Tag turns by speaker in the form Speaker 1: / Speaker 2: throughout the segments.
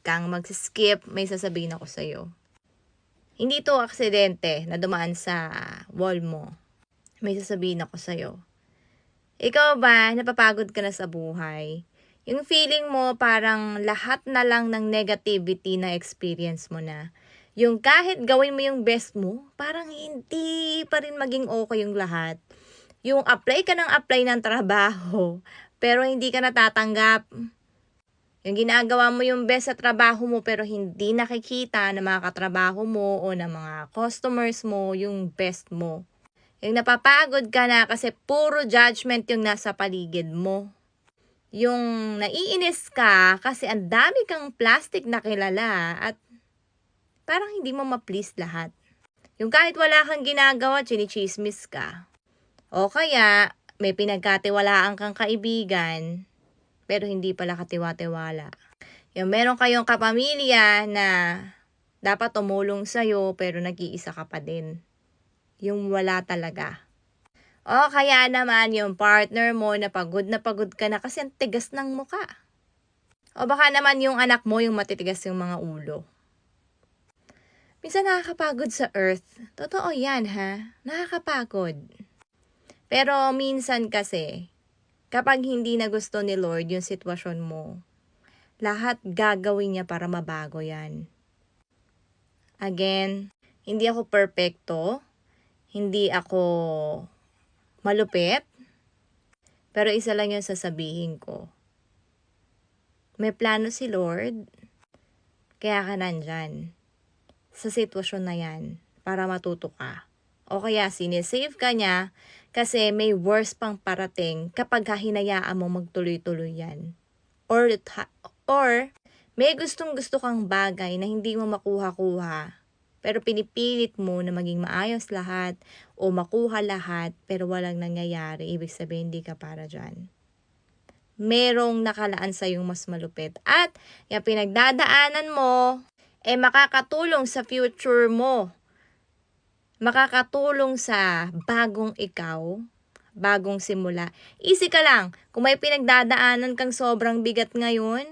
Speaker 1: kang mag-skip, may sasabihin ako sa'yo. Hindi to aksidente na dumaan sa wall mo. May sasabihin ako sa'yo. Ikaw ba, napapagod ka na sa buhay? Yung feeling mo parang lahat na lang ng negativity na experience mo na. Yung kahit gawin mo yung best mo, parang hindi pa rin maging okay yung lahat. Yung apply ka ng trabaho, pero hindi ka natatanggap. Yung ginagawa mo yung best sa trabaho mo, pero hindi nakikita ng mga katrabaho mo o ng mga customers mo yung best mo. Yung napapagod ka na kasi puro judgment yung nasa paligid mo. Yung naiinis ka kasi ang dami kang plastic na kilala at parang hindi mo ma-please lahat. Yung kahit wala kang ginagawa, chinichismis ka. O kaya, may pinagkatiwalaan kang kaibigan, pero hindi pala katiwa-tiwala. Yung meron kayong kapamilya na dapat tumulong sa'yo, pero nag-iisa ka pa din. Yung wala talaga. O kaya naman yung partner mo na pagod ka na kasi ang tigas ng muka. O baka naman yung anak mo yung matitigas yung mga ulo. Minsan nakakapagod sa earth. Totoo yan ha. Nakakapagod. Pero minsan kasi, kapag hindi na gusto ni Lord yung sitwasyon mo, lahat gagawin niya para mabago yan. Again, hindi ako perfecto. Hindi ako malupit. Pero isa lang yung sasabihin ko. May plano si Lord, kaya ka nandyan. Sa sitwasyon na yan, para matuto ka. O kaya sinisave ka niya, kasi may worse pang parating kapag hinayaan mo magtuloy-tuloy yan. Or may gustong-gusto kang bagay na hindi mo makuha-kuha, pero pinipilit mo na maging maayos lahat o makuha lahat, pero walang nangyayari. Ibig sabihin, hindi ka para dyan. Merong nakalaan sa yung mas malupit. At yung pinagdadaanan mo, makakatulong sa future mo. Makakatulong sa bagong ikaw, bagong simula. Easy ka lang. Kung may pinagdadaanan kang sobrang bigat ngayon,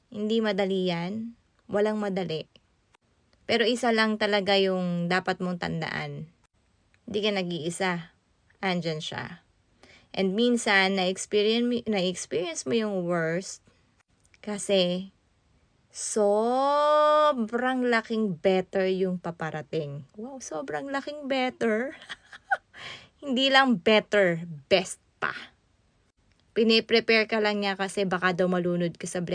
Speaker 1: hindi madali yan. Walang madali. Pero isa lang talaga yung dapat mong tandaan. Hindi ka nag-iisa. Andyan siya. And minsan, na-experience mo yung worst kasi sobrang laking better yung paparating. Wow, sobrang laking better. Hindi lang better, best pa. Piniprepare ka lang niya kasi baka daw malunod ka sa blessing.